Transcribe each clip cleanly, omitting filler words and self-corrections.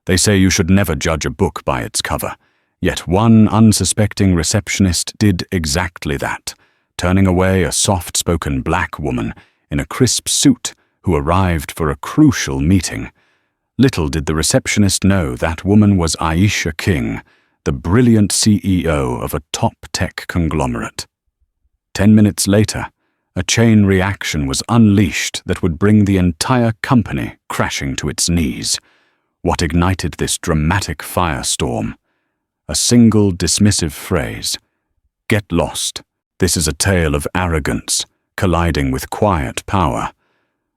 They say you should never judge a book by its cover. Yet one unsuspecting receptionist did exactly that, turning away a soft-spoken black woman in a crisp suit who arrived for a crucial meeting. Little did the receptionist know that woman was Aisha King, the brilliant CEO of a top tech conglomerate. 10 minutes later, a chain reaction was unleashed that would bring the entire company crashing to its knees. What ignited this dramatic firestorm? A single dismissive phrase. Get lost. This is a tale of arrogance colliding with quiet power.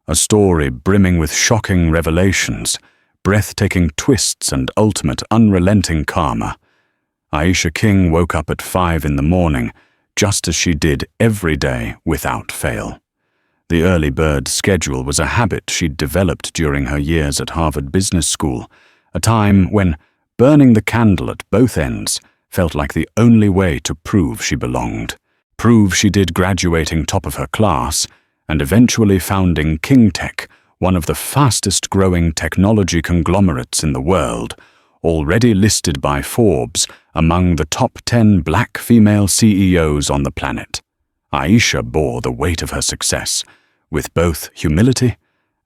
A story brimming with shocking revelations, breathtaking twists and ultimate unrelenting karma. Aisha King woke up at 5 in the morning, just as she did every day without fail. The early bird schedule was a habit she'd developed during her years at Harvard Business School, a time when burning the candle at both ends felt like the only way to prove she belonged. Prove she did, graduating top of her class and eventually founding King Tech, one of the fastest-growing technology conglomerates in the world, already listed by Forbes among the top 10 black female CEOs on the planet. Aisha bore the weight of her success with both humility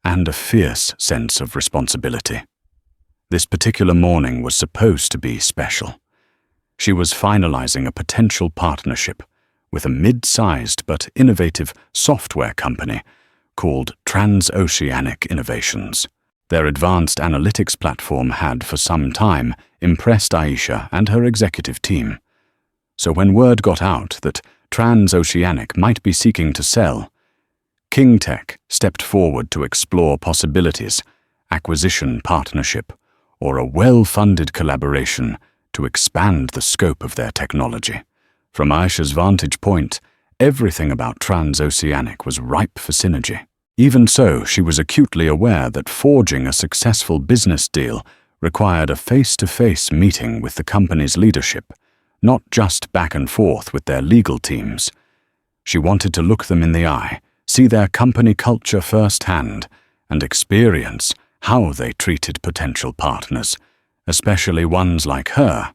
and a fierce sense of responsibility. This particular morning was supposed to be special. She was finalizing a potential partnership with a mid-sized but innovative software company called Transoceanic Innovations. Their advanced analytics platform had for some time impressed Aisha and her executive team. So when word got out that Transoceanic might be seeking to sell, King Tech stepped forward to explore possibilities, acquisition partnership, or a well-funded collaboration to expand the scope of their technology. From Aisha's vantage point, everything about Transoceanic was ripe for synergy. Even so, she was acutely aware that forging a successful business deal required a face-to-face meeting with the company's leadership, not just back and forth with their legal teams. She wanted to look them in the eye, see their company culture firsthand, and experience how they treated potential partners, especially ones like her.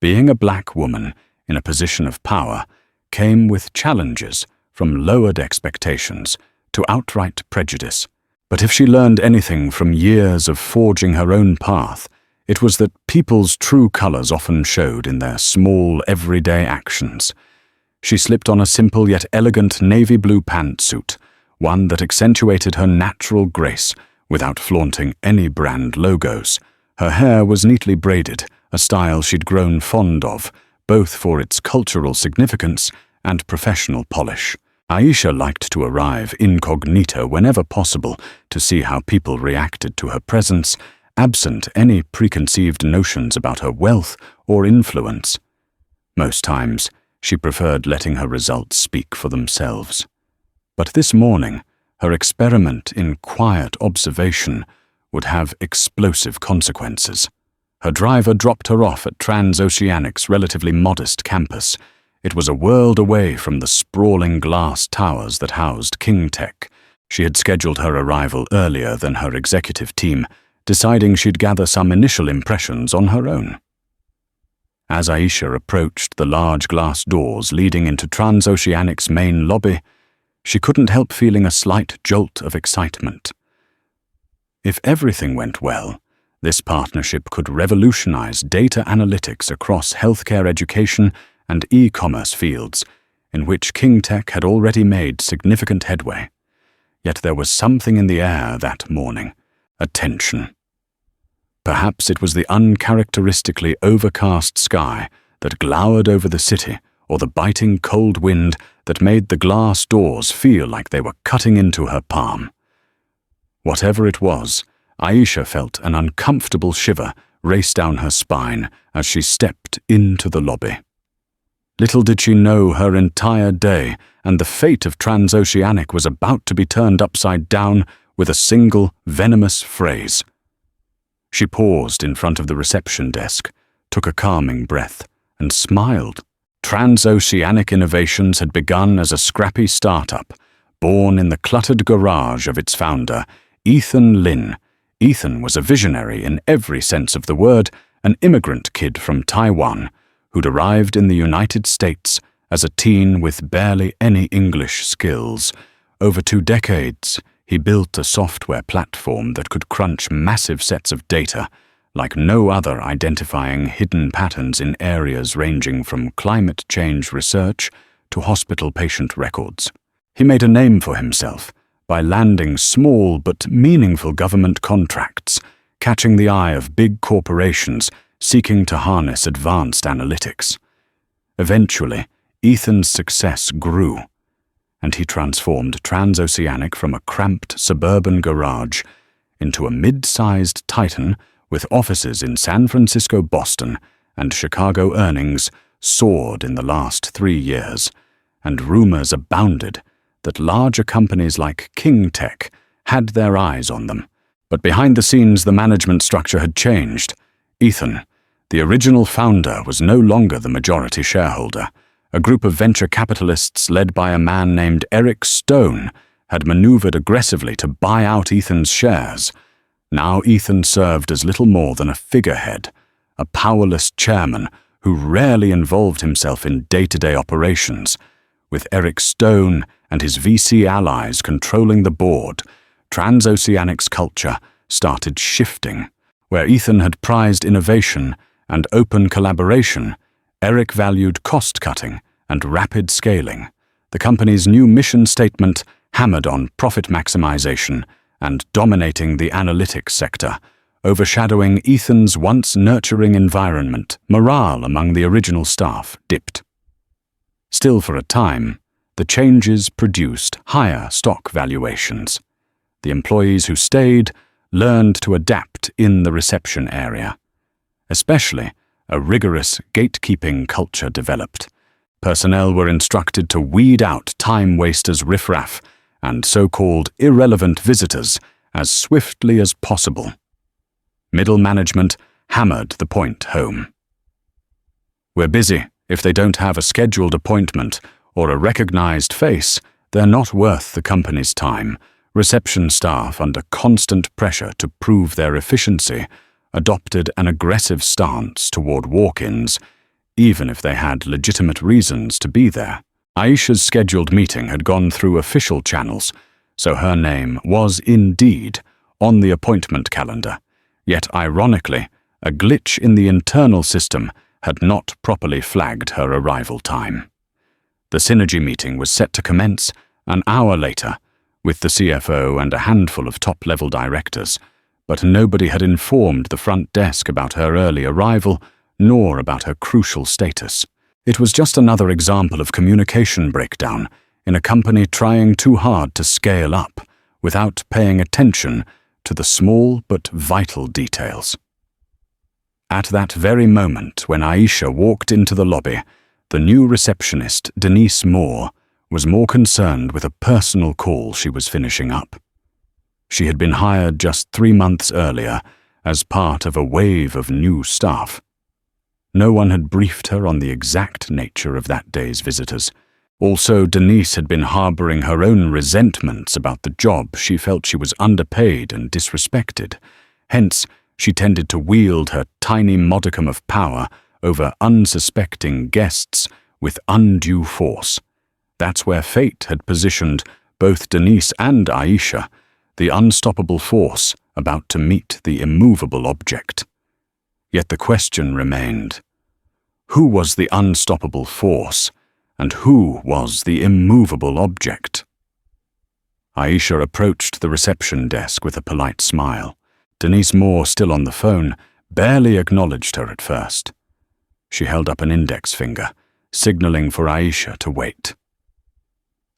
Being a black woman in a position of power came with challenges, from lowered expectations to outright prejudice. But if she learned anything from years of forging her own path, it was that people's true colors often showed in their small, everyday actions. She slipped on a simple yet elegant navy blue pantsuit, one that accentuated her natural grace without flaunting any brand logos. Her hair was neatly braided, a style she'd grown fond of, both for its cultural significance and professional polish. Aisha liked to arrive incognito whenever possible to see how people reacted to her presence, absent any preconceived notions about her wealth or influence. Most times, she preferred letting her results speak for themselves. But this morning, her experiment in quiet observation would have explosive consequences. Her driver dropped her off at Transoceanic's relatively modest campus. It was a world away from the sprawling glass towers that housed King Tech. She had scheduled her arrival earlier than her executive team, deciding she'd gather some initial impressions on her own. As Aisha approached the large glass doors leading into Transoceanic's main lobby, she couldn't help feeling a slight jolt of excitement. If everything went well, this partnership could revolutionize data analytics across healthcare, education, and e-commerce fields, in which King Tech had already made significant headway. Yet there was something in the air that morning, a tension. Perhaps it was the uncharacteristically overcast sky that glowered over the city, or the biting cold wind that made the glass doors feel like they were cutting into her palm. Whatever it was, Aisha felt an uncomfortable shiver race down her spine as she stepped into the lobby. Little did she know her entire day and the fate of Transoceanic was about to be turned upside down with a single venomous phrase. She paused in front of the reception desk, took a calming breath, and smiled. Transoceanic Innovations had begun as a scrappy startup, born in the cluttered garage of its founder, Ethan Lin, Ethan was a visionary in every sense of the word, an immigrant kid from Taiwan who'd arrived in the United States as a teen with barely any English skills. Over 2 decades, he built a software platform that could crunch massive sets of data, like no other, identifying hidden patterns in areas ranging from climate change research to hospital patient records. He made a name for himself by landing small but meaningful government contracts, catching the eye of big corporations seeking to harness advanced analytics. Eventually, Ethan's success grew, and he transformed Transoceanic from a cramped suburban garage into a mid-sized titan with offices in San Francisco, Boston, and Chicago. Earnings soared in the last 3 years, and rumors abounded that larger companies like King Tech had their eyes on them. But behind the scenes, the management structure had changed. Ethan, the original founder, was no longer the majority shareholder. A group of venture capitalists led by a man named Eric Stone had maneuvered aggressively to buy out Ethan's shares. Now Ethan served as little more than a figurehead, a powerless chairman who rarely involved himself in day-to-day operations. With Eric Stone and his VC allies controlling the board, Transoceanic's culture started shifting. Where Ethan had prized innovation and open collaboration, Eric valued cost-cutting and rapid scaling. The company's new mission statement hammered on profit maximization and dominating the analytics sector, overshadowing Ethan's once nurturing environment. Morale among the original staff dipped. Still, for a time, the changes produced higher stock valuations. The employees who stayed learned to adapt in the reception area. Especially, a rigorous gatekeeping culture developed. Personnel were instructed to weed out time wasters, riffraff, and so-called irrelevant visitors as swiftly as possible. Middle management hammered the point home. We're busy. If they don't have a scheduled appointment or a recognized face, they're not worth the company's time. Reception staff, under constant pressure to prove their efficiency, adopted an aggressive stance toward walk-ins, even if they had legitimate reasons to be there. Aisha's scheduled meeting had gone through official channels, so her name was indeed on the appointment calendar. Yet, ironically, a glitch in the internal system had not properly flagged her arrival time. The synergy meeting was set to commence an hour later, with the CFO and a handful of top-level directors, but nobody had informed the front desk about her early arrival, nor about her crucial status. It was just another example of communication breakdown in a company trying too hard to scale up without paying attention to the small but vital details. At that very moment, when Aisha walked into the lobby, the new receptionist, Denise Moore, was more concerned with a personal call she was finishing up. She had been hired just 3 months earlier as part of a wave of new staff. No one had briefed her on the exact nature of that day's visitors. Also, Denise had been harboring her own resentments about the job. She felt she was underpaid and disrespected. Hence, she tended to wield her tiny modicum of power over unsuspecting guests with undue force. That's where fate had positioned both Denise and Aisha, the unstoppable force about to meet the immovable object. Yet the question remained: who was the unstoppable force, and who was the immovable object? Aisha approached the reception desk with a polite smile. Denise Moore, still on the phone, barely acknowledged her at first. She held up an index finger, signaling for Aisha to wait.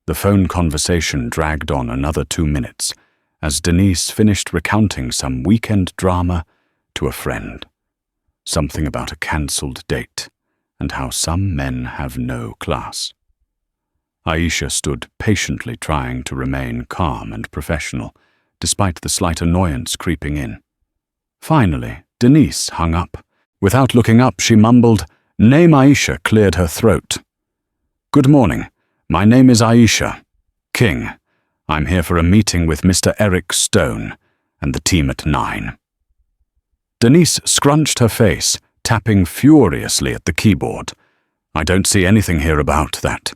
The phone conversation dragged on another 2 minutes as Denise finished recounting some weekend drama to a friend. Something about a cancelled date and how some men have no class. Aisha stood patiently trying to remain calm and professional, despite the slight annoyance creeping in. Finally, Denise hung up. Without looking up, she mumbled. Name Aisha cleared her throat. Good morning. My name is Aisha King. I'm here for a meeting with Mr. Eric Stone, and the team at 9. Denise scrunched her face, tapping furiously at the keyboard. "I don't see anything here about that,"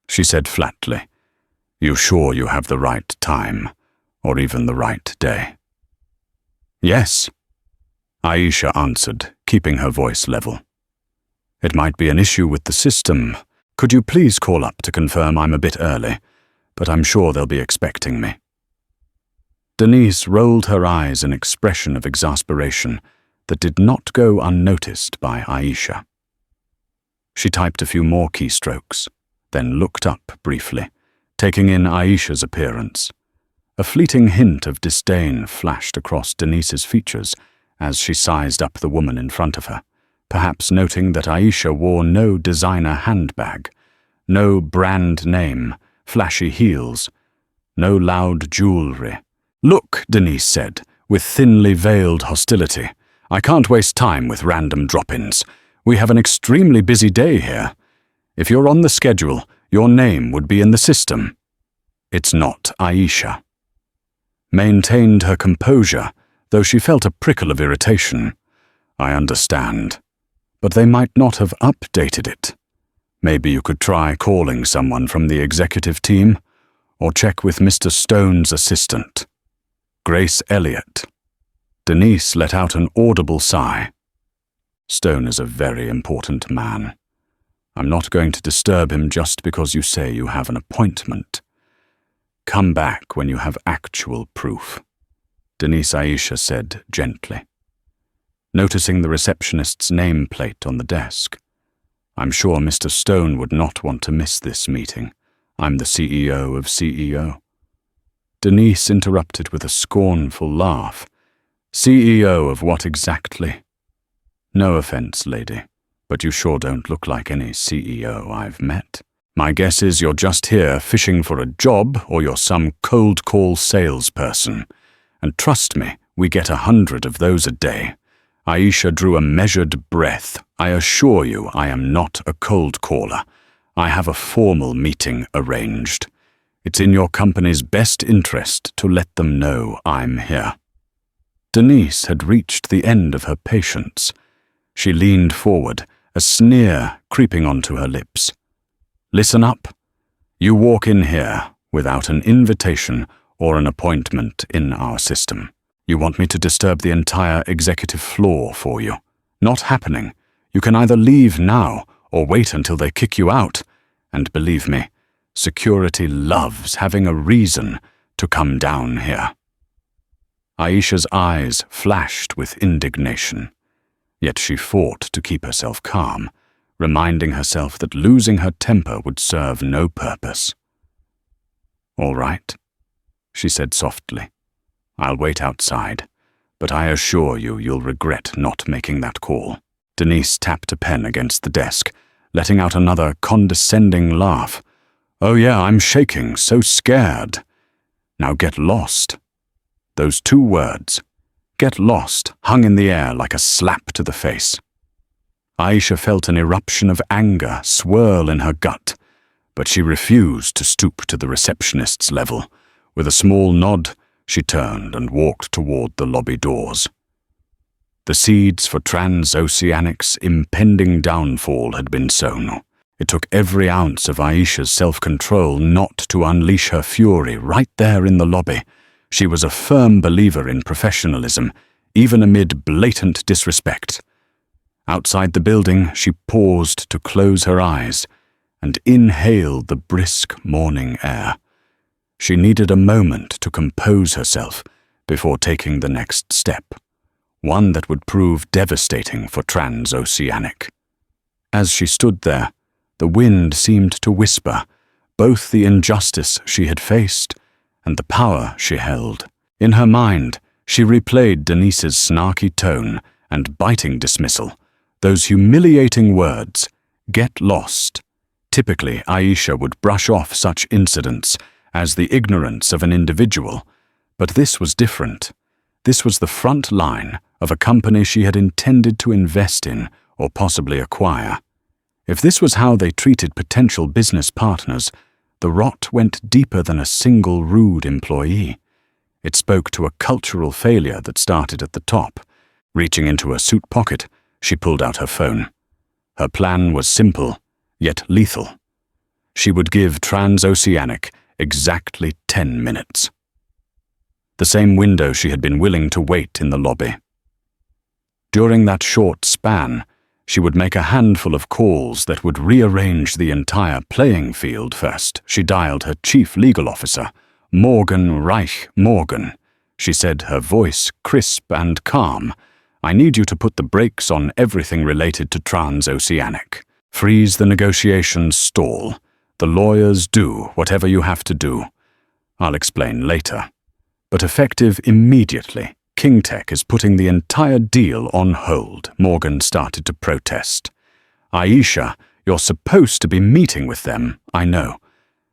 she said flatly. "You sure you have the right time, or even the right day?" "Yes," Aisha answered, keeping her voice level. "It might be an issue with the system. Could you please call up to confirm I'm a bit early? But I'm sure they'll be expecting me." Denise rolled her eyes in expression of exasperation that did not go unnoticed by Aisha. She typed a few more keystrokes, then looked up briefly, taking in Aisha's appearance. A fleeting hint of disdain flashed across Denise's features as she sized up the woman in front of her, perhaps noting that Aisha wore no designer handbag, no brand name, flashy heels, no loud jewelry. "Look," Denise said, with thinly veiled hostility, "I can't waste time with random drop-ins. We have an extremely busy day here. If you're on the schedule, your name would be in the system." "It's not Aisha." Maintained her composure, though she felt a prickle of irritation. "I understand. But they might not have updated it. Maybe you could try calling someone from the executive team, or check with Mr. Stone's assistant, Grace Elliott." Denise let out an audible sigh. "Stone is a very important man. I'm not going to disturb him just because you say you have an appointment. Come back when you have actual proof," Denise Aisha said gently. Noticing the receptionist's nameplate on the desk, "I'm sure Mr. Stone would not want to miss this meeting. I'm the CEO of CEO." Denise interrupted with a scornful laugh. "CEO of what exactly?" "No offense, lady, but you sure don't look like any CEO I've met. My guess is you're just here fishing for a job, or you're some cold call salesperson. And trust me, we get 100 of those a day." Aisha drew a measured breath. "I assure you I am not a cold caller. I have a formal meeting arranged. It's in your company's best interest to let them know I'm here." Denise had reached the end of her patience. She leaned forward, a sneer creeping onto her lips. "Listen up. You walk in here without an invitation or an appointment in our system. You want me to disturb the entire executive floor for you. Not happening. You can either leave now or wait until they kick you out. And believe me, security loves having a reason to come down here." Aisha's eyes flashed with indignation. Yet she fought to keep herself calm, reminding herself that losing her temper would serve no purpose. "All right," she said softly. "I'll wait outside, but I assure you you'll regret not making that call." Denise tapped a pen against the desk, letting out another condescending laugh. "Oh yeah, I'm shaking, so scared. Now get lost." Those 2 words, "get lost," hung in the air like a slap to the face. Aisha felt an eruption of anger swirl in her gut, but she refused to stoop to the receptionist's level. With a small nod, she turned and walked toward the lobby doors. The seeds for Transoceanic's impending downfall had been sown. It took every ounce of Aisha's self-control not to unleash her fury right there in the lobby. She was a firm believer in professionalism, even amid blatant disrespect. Outside the building, she paused to close her eyes and inhaled the brisk morning air. She needed a moment to compose herself before taking the next step, one that would prove devastating for Transoceanic. As she stood there, the wind seemed to whisper both the injustice she had faced and the power she held. In her mind, she replayed Denise's snarky tone and biting dismissal, those humiliating words, "get lost." Typically, Aisha would brush off such incidents as the ignorance of an individual, but this was different. This was the front line of a company she had intended to invest in or possibly acquire. If this was how they treated potential business partners, the rot went deeper than a single rude employee. It spoke to a cultural failure that started at the top. Reaching into her suit pocket, she pulled out her phone. Her plan was simple, yet lethal. She would give Transoceanic exactly 10 minutes. The same window she had been willing to wait in the lobby. During that short span, she would make a handful of calls that would rearrange the entire playing field. First, she dialed her chief legal officer, Morgan Reich Morgan. She said, her voice crisp and calm, "I need you to put the brakes on everything related to Transoceanic. Freeze the negotiations, stall. The lawyers do whatever you have to do. I'll explain later. But effective immediately, King Tech is putting the entire deal on hold." Morgan started to protest. "Aisha, you're supposed to be meeting with them, I know.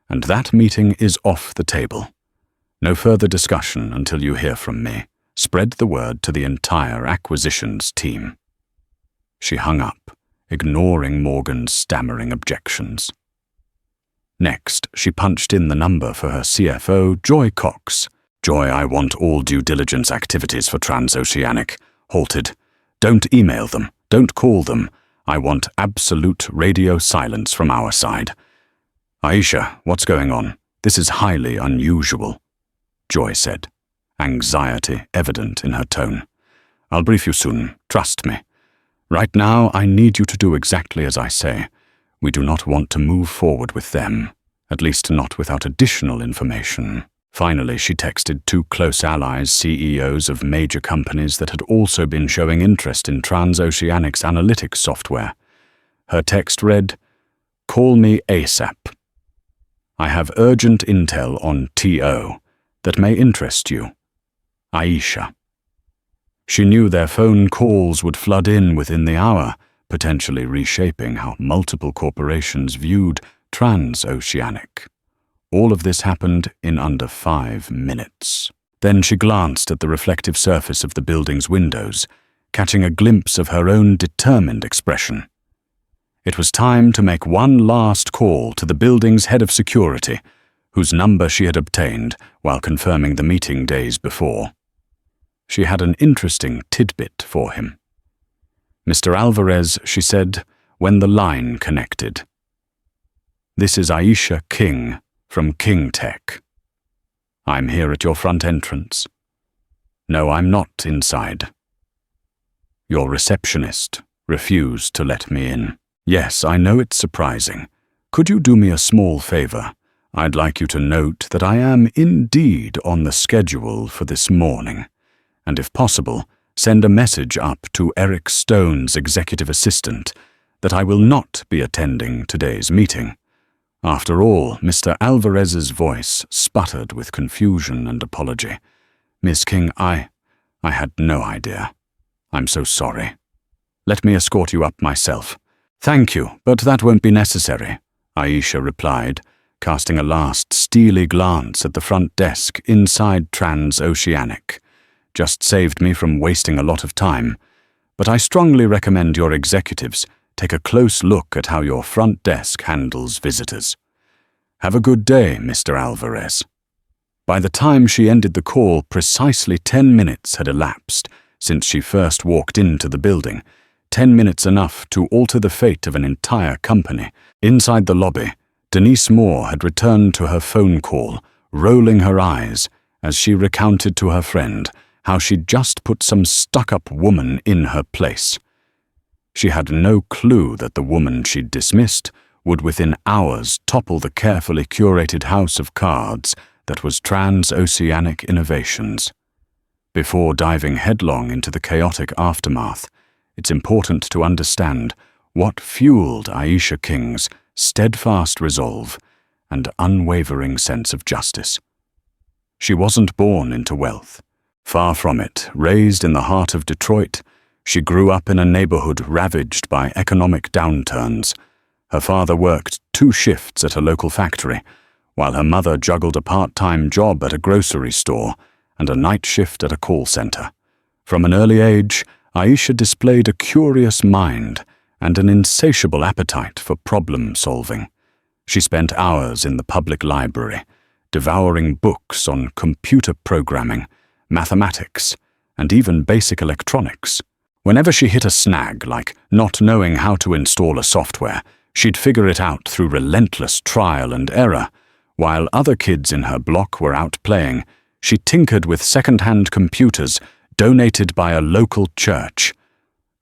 And that meeting is off the table. No further discussion until you hear from me. Spread the word to the entire acquisitions team." She hung up, ignoring Morgan's stammering objections. Next, she punched in the number for her CFO, Joy Cox. "Joy, I want all due diligence activities for Transoceanic halted. Don't email them. Don't call them. I want absolute radio silence from our side." "Aisha, what's going on? This is highly unusual," Joy said, anxiety evident in her tone. "I'll brief you soon, trust me. Right now, I need you to do exactly as I say. We do not want to move forward with them, at least not without additional information." Finally, she texted two close allies, CEOs of major companies that had also been showing interest in Transoceanic's analytics software. Her text read, "Call me ASAP. I have urgent intel on TO that may interest you. Aisha." She knew their phone calls would flood in within the hour, potentially reshaping how multiple corporations viewed Transoceanic. All of this happened in under 5 minutes. Then she glanced at the reflective surface of the building's windows, catching a glimpse of her own determined expression. It was time to make one last call to the building's head of security, whose number she had obtained while confirming the meeting days before. She had an interesting tidbit for him. "Mr. Alvarez," she said, when the line connected. "This is Aisha King from King Tech. I'm here at your front entrance. No, I'm not inside. Your receptionist refused to let me in. Yes, I know it's surprising. Could you do me a small favor? I'd like you to note that I am indeed on the schedule for this morning, and if possible, send a message up to Eric Stone's executive assistant that I will not be attending today's meeting." After all, Mr. Alvarez's voice sputtered with confusion and apology. "Miss King, I had no idea. I'm so sorry. Let me escort you up myself." "Thank you, but that won't be necessary," Aisha replied, casting a last steely glance at the front desk inside Transoceanic. "Just saved me from wasting a lot of time. But I strongly recommend your executives take a close look at how your front desk handles visitors. Have a good day, Mr. Alvarez." By the time she ended the call, precisely 10 minutes had elapsed since she first walked into the building. 10 minutes enough to alter the fate of an entire company. Inside the lobby, Denise Moore had returned to her phone call, rolling her eyes as she recounted to her friend how she'd just put some stuck-up woman in her place. She had no clue that the woman she'd dismissed would within hours topple the carefully curated house of cards that was Transoceanic Innovations. Before diving headlong into the chaotic aftermath, it's important to understand what fueled Aisha King's steadfast resolve and unwavering sense of justice. She wasn't born into wealth. Far from it, raised in the heart of Detroit, she grew up in a neighborhood ravaged by economic downturns. Her father worked 2 shifts at a local factory, while her mother juggled a part-time job at a grocery store and a night shift at a call center. From an early age, Aisha displayed a curious mind and an insatiable appetite for problem-solving. She spent hours in the public library, devouring books on computer programming, mathematics, and even basic electronics. Whenever she hit a snag, like not knowing how to install a software, she'd figure it out through relentless trial and error. While other kids in her block were out playing, she tinkered with second-hand computers donated by a local church.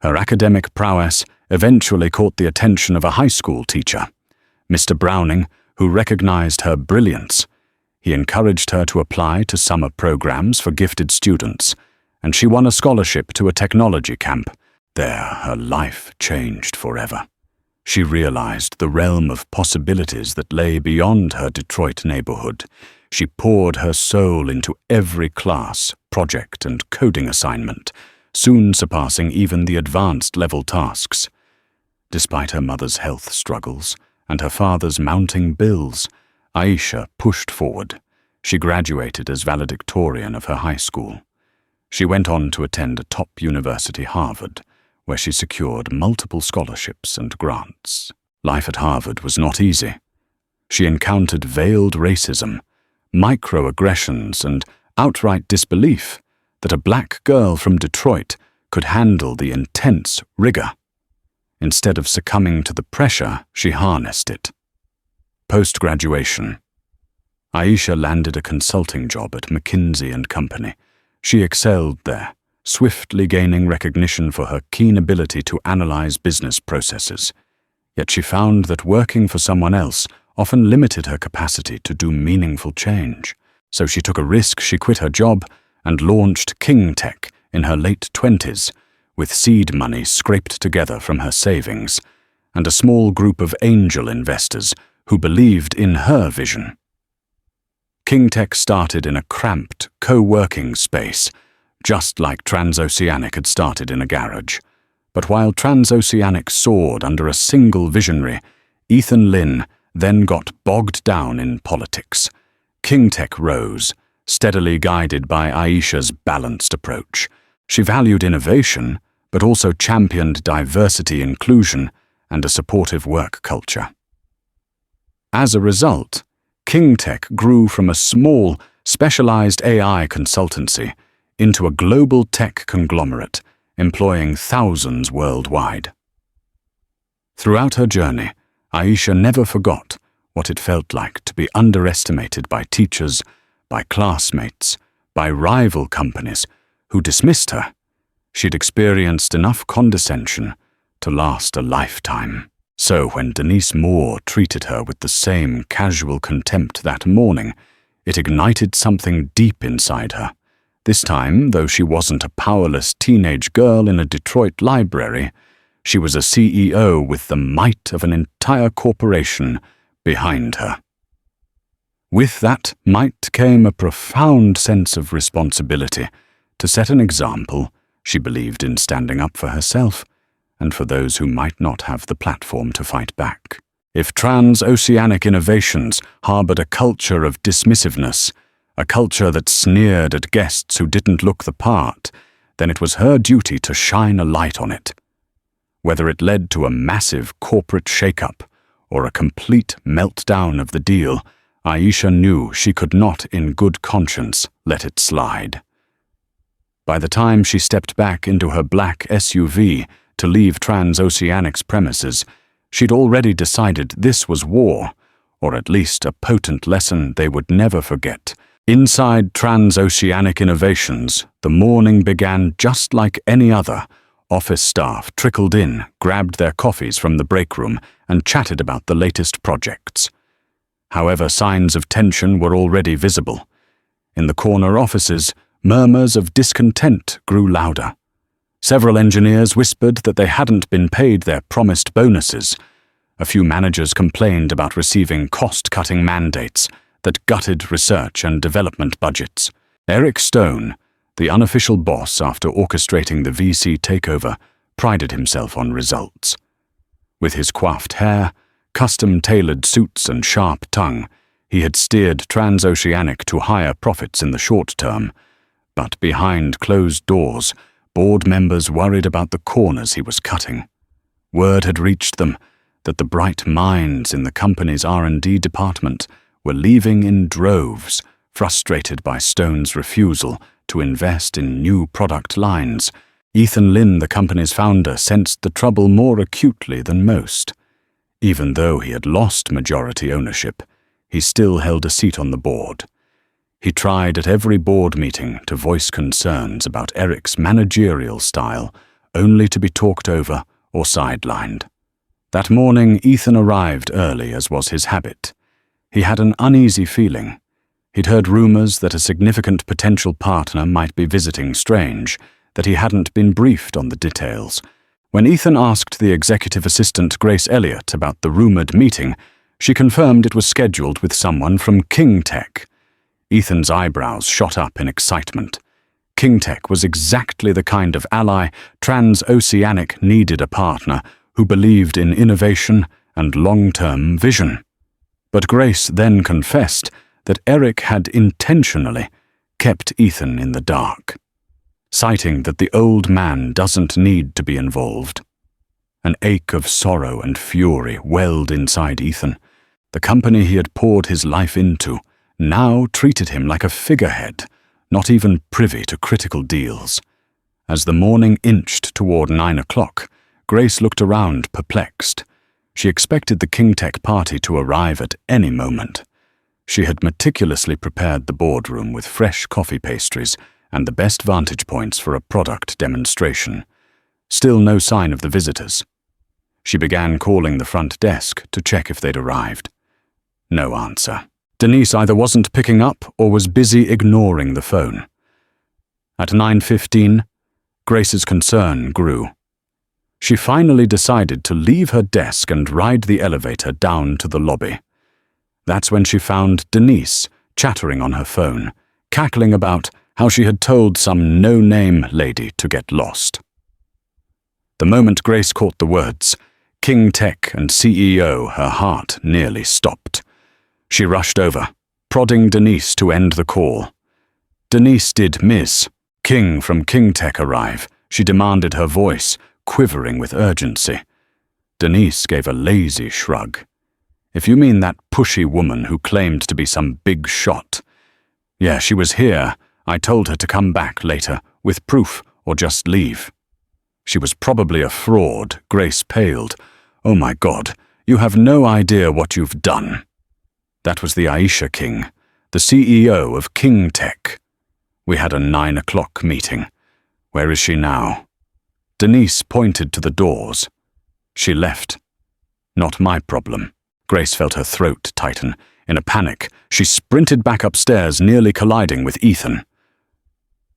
Her academic prowess eventually caught the attention of a high school teacher, Mr. Browning, who recognized her brilliance. He encouraged her to apply to summer programs for gifted students, and she won a scholarship to a technology camp. There, her life changed forever. She realized the realm of possibilities that lay beyond her Detroit neighborhood. She poured her soul into every class, project, and coding assignment, soon surpassing even the advanced-level tasks. Despite her mother's health struggles and her father's mounting bills, Aisha pushed forward. She graduated as valedictorian of her high school. She went on to attend a top university, Harvard, where she secured multiple scholarships and grants. Life at Harvard was not easy. She encountered veiled racism, microaggressions, and outright disbelief that a black girl from Detroit could handle the intense rigor. Instead of succumbing to the pressure, she harnessed it. Post-graduation, Aisha landed a consulting job at McKinsey & Company. She excelled there, swiftly gaining recognition for her keen ability to analyze business processes. Yet she found that working for someone else often limited her capacity to do meaningful change. So she took a risk. She quit her job and launched King Tech in her late 20s, with seed money scraped together from her savings and a small group of angel investors who believed in her vision. King Tech started in a cramped, co-working space, just like Transoceanic had started in a garage. But while Transoceanic soared under a single visionary, Ethan Lynn then got bogged down in politics. King Tech rose, steadily guided by Aisha's balanced approach. She valued innovation, but also championed diversity, inclusion, and a supportive work culture. As a result, King Tech grew from a small, specialized AI consultancy into a global tech conglomerate, employing thousands worldwide. Throughout her journey, Aisha never forgot what it felt like to be underestimated by teachers, by classmates, by rival companies who dismissed her. She'd experienced enough condescension to last a lifetime. So when Denise Moore treated her with the same casual contempt that morning, it ignited something deep inside her. This time, though she wasn't a powerless teenage girl in a Detroit library, she was a CEO with the might of an entire corporation behind her. With that might came a profound sense of responsibility to set an example. She believed in standing up for herself and for those who might not have the platform to fight back. If transoceanic innovations harbored a culture of dismissiveness, a culture that sneered at guests who didn't look the part, then it was her duty to shine a light on it. Whether it led to a massive corporate shakeup or a complete meltdown of the deal, Aisha knew she could not in good conscience let it slide. By the time she stepped back into her black SUV to leave Transoceanic's premises, she'd already decided this was war, or at least a potent lesson they would never forget. Inside Transoceanic Innovations, the morning began just like any other. Office staff trickled in, grabbed their coffees from the break room, and chatted about the latest projects. However, signs of tension were already visible. In the corner offices, murmurs of discontent grew louder. Several engineers whispered that they hadn't been paid their promised bonuses. A few managers complained about receiving cost-cutting mandates that gutted research and development budgets. Eric Stone, the unofficial boss after orchestrating the VC takeover, prided himself on results. With his coiffed hair, custom-tailored suits and sharp tongue, he had steered Transoceanic to higher profits in the short term. But behind closed doors, board members worried about the corners he was cutting. Word had reached them that the bright minds in the company's R&D department were leaving in droves, frustrated by Stone's refusal to invest in new product lines. Ethan Lynn, the company's founder, sensed the trouble more acutely than most. Even though he had lost majority ownership, he still held a seat on the board. He tried at every board meeting to voice concerns about Eric's managerial style, only to be talked over or sidelined. That morning, Ethan arrived early, as was his habit. He had an uneasy feeling. He'd heard rumors that a significant potential partner might be visiting Strange, that he hadn't been briefed on the details. When Ethan asked the executive assistant Grace Elliott about the rumored meeting, she confirmed it was scheduled with someone from King Tech. Ethan's eyebrows shot up in excitement. King Tech was exactly the kind of ally Transoceanic needed, a partner who believed in innovation and long-term vision. But Grace then confessed that Eric had intentionally kept Ethan in the dark, citing that the old man doesn't need to be involved. An ache of sorrow and fury welled inside Ethan. The company he had poured his life into now treated him like a figurehead, not even privy to critical deals. As the morning inched toward 9 o'clock, Grace looked around, perplexed. She expected the King Tech party to arrive at any moment. She had meticulously prepared the boardroom with fresh coffee pastries and the best vantage points for a product demonstration. Still no sign of the visitors. She began calling the front desk to check if they'd arrived. No answer. Denise either wasn't picking up or was busy ignoring the phone. At 9:15, Grace's concern grew. She finally decided to leave her desk and ride the elevator down to the lobby. That's when she found Denise chattering on her phone, cackling about how she had told some no-name lady to get lost. The moment Grace caught the words, King Tech and CEO, her heart nearly stopped. She rushed over, prodding Denise to end the call. Denise did Ms. King from King Tech arrive? She demanded, her voice quivering with urgency. Denise gave a lazy shrug. If you mean that pushy woman who claimed to be some big shot. Yeah, she was here. I told her to come back later, with proof, or just leave. She was probably a fraud. Grace paled. Oh my God, you have no idea what you've done. That was the Aisha King, the CEO of King Tech. We had a 9 o'clock meeting. Where is she now? Denise pointed to the doors. She left. Not my problem. Grace felt her throat tighten. In a panic, she sprinted back upstairs, nearly colliding with Ethan.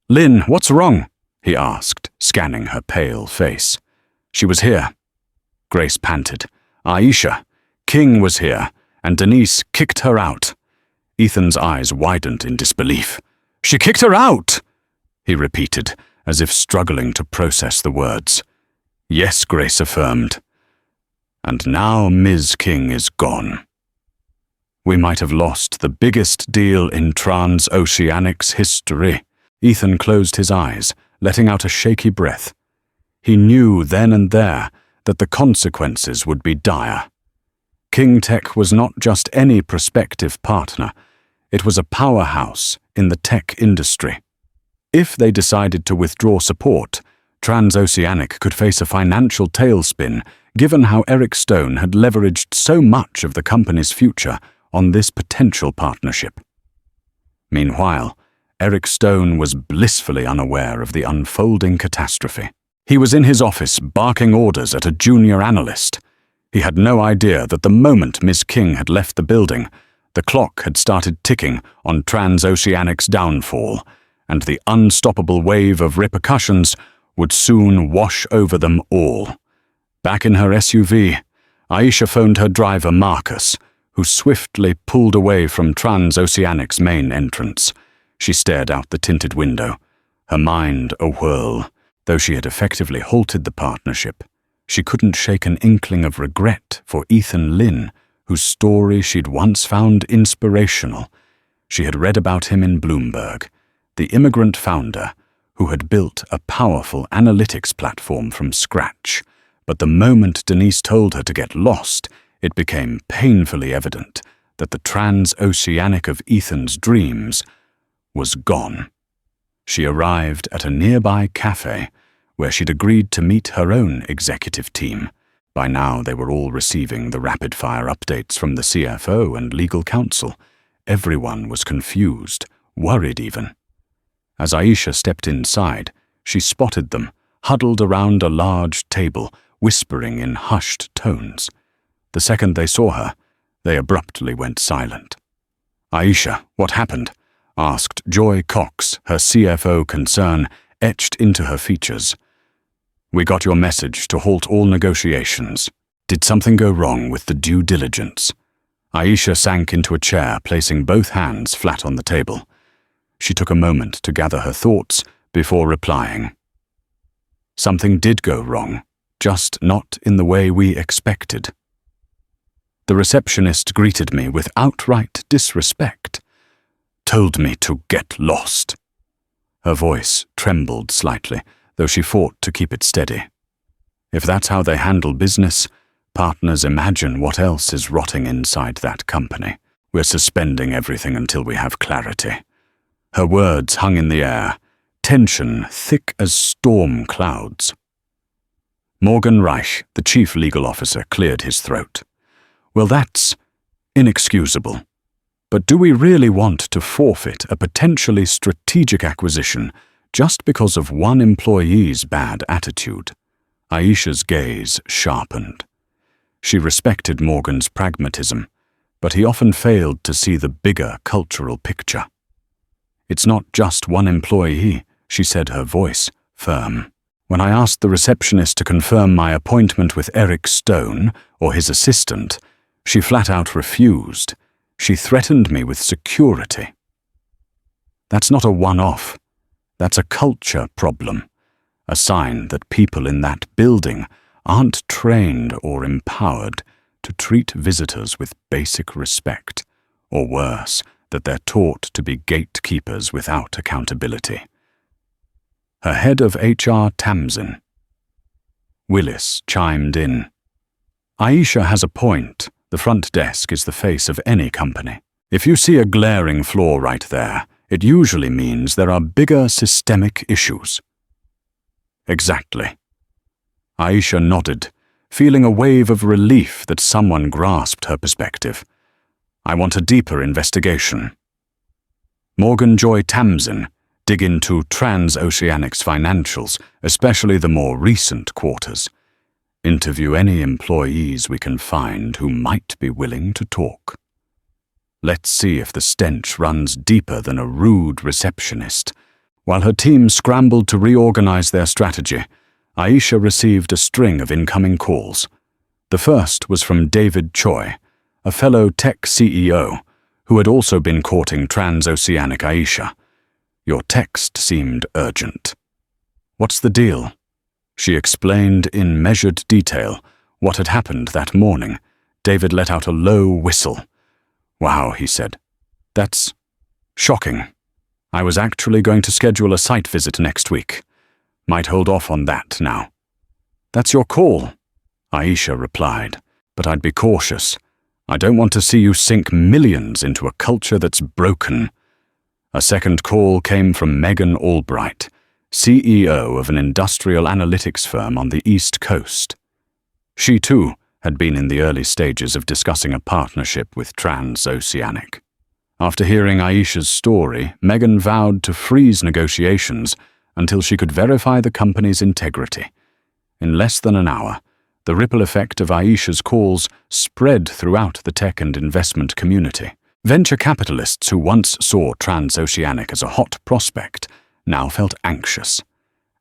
Lynn, what's wrong? He asked, scanning her pale face. She was here. Grace panted. Aisha, King was here, and Denise kicked her out. Ethan's eyes widened in disbelief. She kicked her out, he repeated, as if struggling to process the words. Yes, Grace affirmed. And now Ms. King is gone. We might have lost the biggest deal in Transoceanic's history. Ethan closed his eyes, letting out a shaky breath. He knew then and there that the consequences would be dire. King Tech was not just any prospective partner. It was a powerhouse in the tech industry. If they decided to withdraw support, Transoceanic could face a financial tailspin, given how Eric Stone had leveraged so much of the company's future on this potential partnership. Meanwhile, Eric Stone was blissfully unaware of the unfolding catastrophe. He was in his office barking orders at a junior analyst. He had no idea that the moment Miss King had left the building, the clock had started ticking on Transoceanic's downfall, and the unstoppable wave of repercussions would soon wash over them all. Back in her SUV, Aisha phoned her driver Marcus, who swiftly pulled away from Transoceanic's main entrance. She stared out the tinted window, her mind a whirl. Though she had effectively halted the partnership, she couldn't shake an inkling of regret for Ethan Lynn, whose story she'd once found inspirational. She had read about him in Bloomberg, the immigrant founder who had built a powerful analytics platform from scratch. But the moment Denise told her to get lost, it became painfully evident that the transoceanic of Ethan's dreams was gone. She arrived at a nearby cafe where she'd agreed to meet her own executive team. By now they were all receiving the rapid-fire updates from the CFO and legal counsel. Everyone was confused, worried even. As Aisha stepped inside, she spotted them, huddled around a large table, whispering in hushed tones. The second they saw her, they abruptly went silent. "Aisha, what happened?" asked Joy Cox, her CFO concern etched into her features. "We got your message to halt all negotiations. Did something go wrong with the due diligence?" Aisha sank into a chair, placing both hands flat on the table. She took a moment to gather her thoughts before replying. "Something did go wrong, just not in the way we expected." The receptionist greeted me with outright disrespect. "Told me to get lost." Her voice trembled slightly, though she fought to keep it steady. If that's how they handle business, partners, imagine what else is rotting inside that company. We're suspending everything until we have clarity. Her words hung in the air, tension thick as storm clouds. Morgan Reich, the chief legal officer, cleared his throat. "Well, that's inexcusable. But do we really want to forfeit a potentially strategic acquisition just because of one employee's bad attitude?" Aisha's gaze sharpened. She respected Morgan's pragmatism, but he often failed to see the bigger cultural picture. "It's not just one employee," she said, her voice firm. "When I asked the receptionist to confirm my appointment with Eric Stone, or his assistant, she flat out refused. She threatened me with security." That's not a one-off. That's a culture problem, a sign that people in that building aren't trained or empowered to treat visitors with basic respect, or worse, that they're taught to be gatekeepers without accountability. Her head of HR, Tamsin. Willis chimed in. "Aisha has a point. The front desk is the face of any company. If you see a glaring flaw right there, it usually means there are bigger systemic issues." "Exactly." Aisha nodded, feeling a wave of relief that someone grasped her perspective. "I want a deeper investigation." Morgan Joy Tamsin, dig into Transoceanic's financials, especially the more recent quarters. Interview any employees we can find who might be willing to talk. Let's see if the stench runs deeper than a rude receptionist. While her team scrambled to reorganize their strategy, Aisha received a string of incoming calls. The first was from David Choi, a fellow tech CEO, who had also been courting Transoceanic Aisha. "Your text seemed urgent." "What's the deal?" She explained in measured detail what had happened that morning. David let out a low whistle. "Wow," he said. "That's shocking. I was actually going to schedule a site visit next week. Might hold off on that now." "That's your call," Aisha replied, "but I'd be cautious. I don't want to see you sink millions into a culture that's broken." A second call came from Megan Albright, CEO of an industrial analytics firm on the East Coast. She, too, had been in the early stages of discussing a partnership with Transoceanic. After hearing Aisha's story, Megan vowed to freeze negotiations until she could verify the company's integrity. In less than an hour, the ripple effect of Aisha's calls spread throughout the tech and investment community. Venture capitalists who once saw Transoceanic as a hot prospect now felt anxious.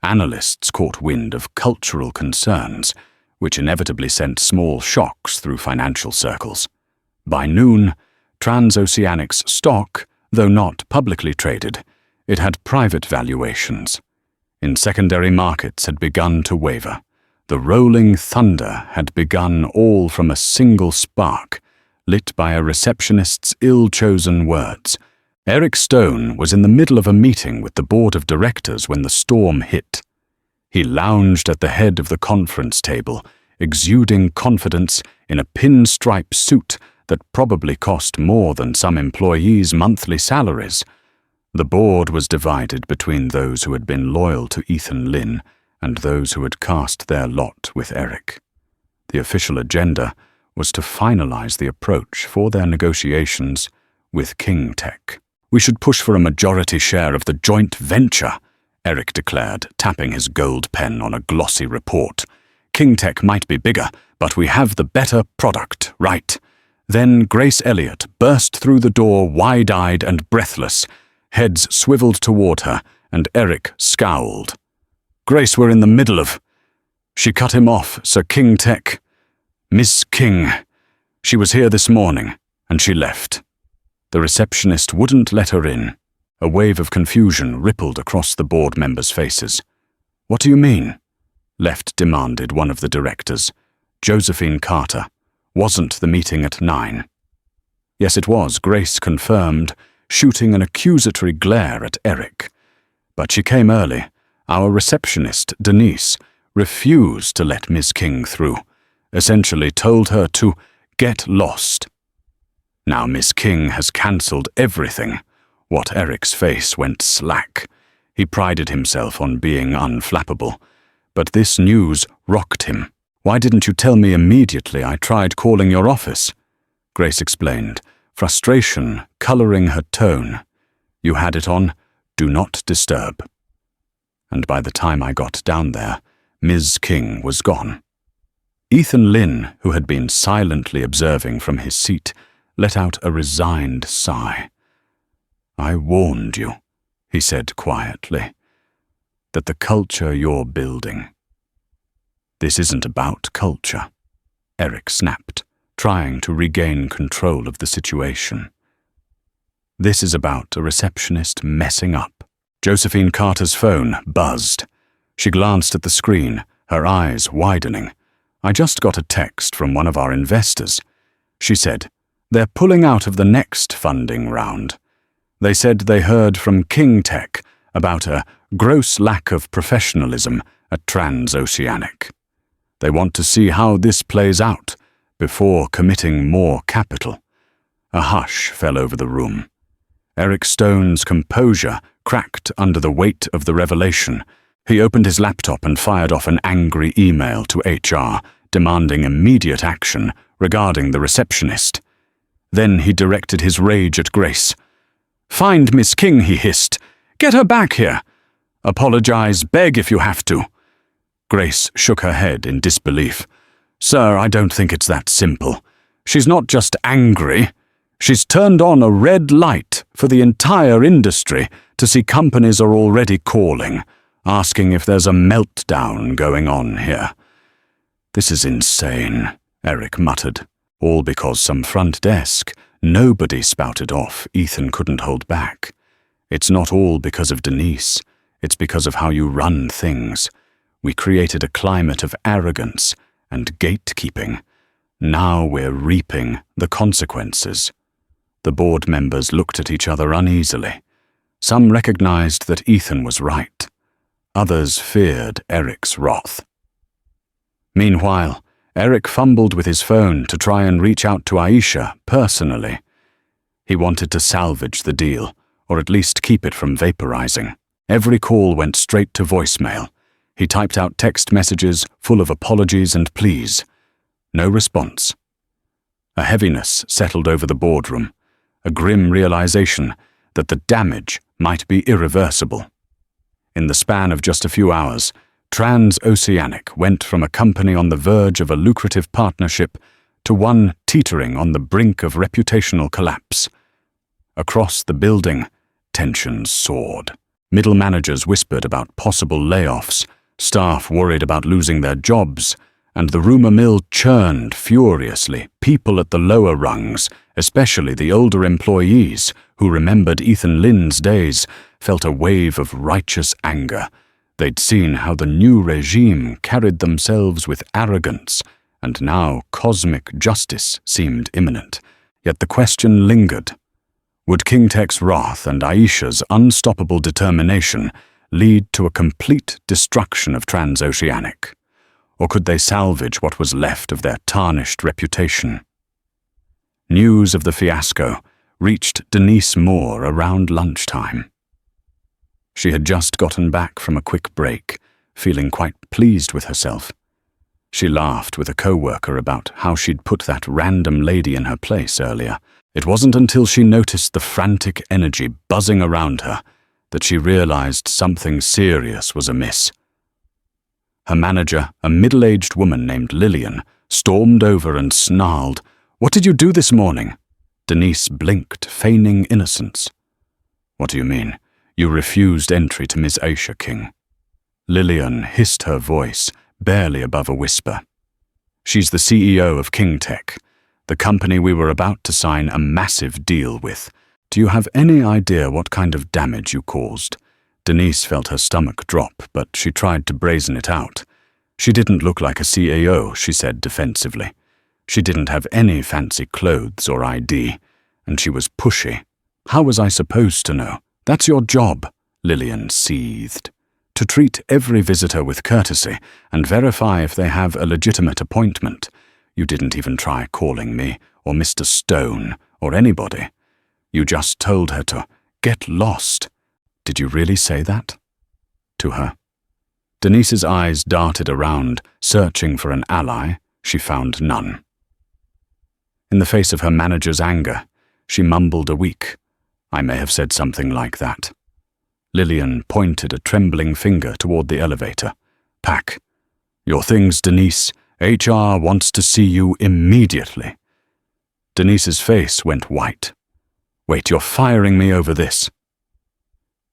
Analysts caught wind of cultural concerns, which inevitably sent small shocks through financial circles. By noon, Transoceanic's stock, though not publicly traded, it had private valuations. In secondary markets had begun to waver. The rolling thunder had begun, all from a single spark, lit by a receptionist's ill-chosen words. Eric Stone was in the middle of a meeting with the board of directors when the storm hit. He lounged at the head of the conference table, exuding confidence in a pinstripe suit that probably cost more than some employees' monthly salaries. The board was divided between those who had been loyal to Ethan Lynn and those who had cast their lot with Eric. The official agenda was to finalize the approach for their negotiations with King Tech. "We should push for a majority share of the joint venture," Eric declared, tapping his gold pen on a glossy report. "King Tech might be bigger, but we have the better product, right?" Then Grace Elliott burst through the door wide-eyed and breathless, heads swiveled toward her, and Eric scowled. "Grace, we're in the middle of—" She cut him off, "Sir King Tech. Miss King. She was here this morning, and she left." The receptionist wouldn't let her in. A wave of confusion rippled across the board members' faces. "What do you mean?" Left demanded one of the directors. "Josephine Carter. Wasn't the meeting at 9? "Yes, it was," Grace confirmed, shooting an accusatory glare at Eric. "But she came early. Our receptionist, Denise, refused to let Miss King through, essentially told her to get lost. Now Miss King has cancelled everything." What Eric's face went slack. He prided himself on being unflappable, but this news rocked him. "Why didn't you tell me immediately? I tried calling your office," Grace explained, frustration coloring her tone. "You had it on Do Not Disturb. And by the time I got down there, Ms. King was gone." Ethan Lynn, who had been silently observing from his seat, let out a resigned sigh. "I warned you," he said quietly, "that the culture you're building—" "This isn't about culture," Eric snapped, trying to regain control of the situation. "This is about a receptionist messing up." Josephine Carter's phone buzzed. She glanced at the screen, her eyes widening. "I just got a text from one of our investors," she said. "They're pulling out of the next funding round. They said they heard from King Tech about a gross lack of professionalism at Transoceanic. They want to see how this plays out before committing more capital." A hush fell over the room. Eric Stone's composure cracked under the weight of the revelation. He opened his laptop and fired off an angry email to HR, demanding immediate action regarding the receptionist. Then he directed his rage at Grace. "Find Miss King," he hissed. "Get her back here. Apologize, beg if you have to." Grace shook her head in disbelief. "Sir, I don't think it's that simple. She's not just angry. She's turned on a red light for the entire industry to see companies are already calling, asking if there's a meltdown going on here." "This is insane," Eric muttered, all because some front desk nobody spouted off Ethan couldn't hold back. "It's not all because of Denise. It's because of how you run things. We created a climate of arrogance and gatekeeping. Now we're reaping the consequences." The board members looked at each other uneasily. Some recognized that Ethan was right. Others feared Eric's wrath. Meanwhile, Eric fumbled with his phone to try and reach out to Aisha personally. He wanted to salvage the deal, or at least keep it from vaporizing. Every call went straight to voicemail. He typed out text messages full of apologies and pleas. No response. A heaviness settled over the boardroom, a grim realization that the damage might be irreversible. In the span of just a few hours, Transoceanic went from a company on the verge of a lucrative partnership to one teetering on the brink of reputational collapse. Across the building, tensions soared. Middle managers whispered about possible layoffs, staff worried about losing their jobs, and the rumor mill churned furiously. People at the lower rungs, especially the older employees who remembered Ethan Lynn's days, felt a wave of righteous anger. They'd seen how the new regime carried themselves with arrogance, and now cosmic justice seemed imminent. Yet the question lingered. Would King Tech's wrath and Aisha's unstoppable determination lead to a complete destruction of Transoceanic? Or could they salvage what was left of their tarnished reputation? News of the fiasco reached Denise Moore around lunchtime. She had just gotten back from a quick break, feeling quite pleased with herself. She laughed with a co-worker about how she'd put that random lady in her place earlier. It wasn't until she noticed the frantic energy buzzing around her that she realized something serious was amiss. Her manager, a middle-aged woman named Lillian, stormed over and snarled, "What did you do this morning?" Denise blinked, feigning innocence. "What do you mean? You refused entry to Miss Aisha King." Lillian hissed her voice, barely above a whisper. "She's the CEO of King Tech, the company we were about to sign a massive deal with. Do you have any idea what kind of damage you caused?" Denise felt her stomach drop, but she tried to brazen it out. She didn't look like a CAO, she said defensively. She didn't have any fancy clothes or ID, and she was pushy. "How was I supposed to know? That's your job," Lillian seethed. "To treat every visitor with courtesy and verify if they have a legitimate appointment. You didn't even try calling me, or Mr. Stone, or anybody. You just told her to get lost." "Did you really say that?" To her. Denise's eyes darted around, searching for an ally. She found none. In the face of her manager's anger, she mumbled a weak, "I may have said something like that." Lillian pointed a trembling finger toward the elevator. "Pack your things, Denise. HR wants to see you immediately." Denise's face went white. "Wait, you're firing me over this?"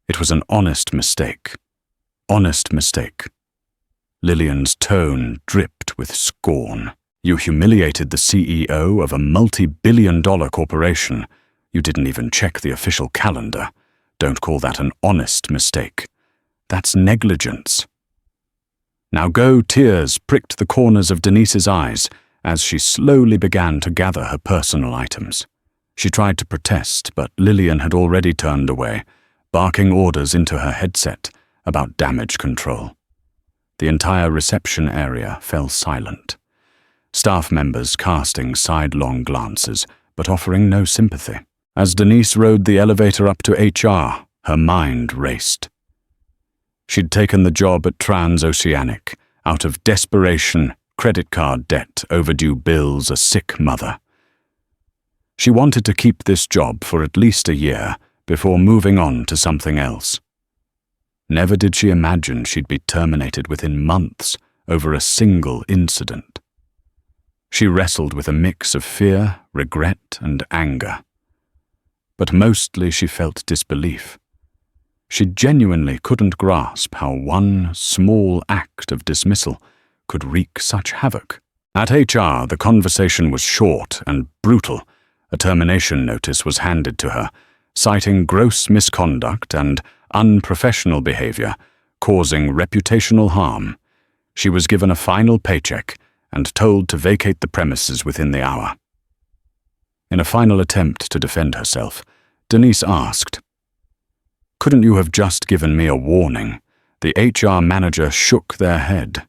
It was an honest mistake. Honest mistake. Lillian's tone dripped with scorn. "You humiliated the CEO of a multi-billion-dollar corporation. You didn't even check the official calendar. Don't call that an honest mistake. That's negligence." Now tears pricked the corners of Denise's eyes as she slowly began to gather her personal items. She tried to protest, but Lillian had already turned away, barking orders into her headset about damage control. The entire reception area fell silent. Staff members casting sidelong glances, but offering no sympathy. As Denise rode the elevator up to HR, her mind raced. She'd taken the job at Transoceanic out of desperation, credit card debt, overdue bills, a sick mother. She wanted to keep this job for at least a year before moving on to something else. Never did she imagine she'd be terminated within months over a single incident. She wrestled with a mix of fear, regret, and anger. But mostly she felt disbelief. She genuinely couldn't grasp how one small act of dismissal could wreak such havoc. At HR, the conversation was short and brutal. A termination notice was handed to her, citing gross misconduct and unprofessional behavior, causing reputational harm. She was given a final paycheck and told to vacate the premises within the hour. In a final attempt to defend herself, Denise asked, "Couldn't you have just given me a warning?" The HR manager shook their head.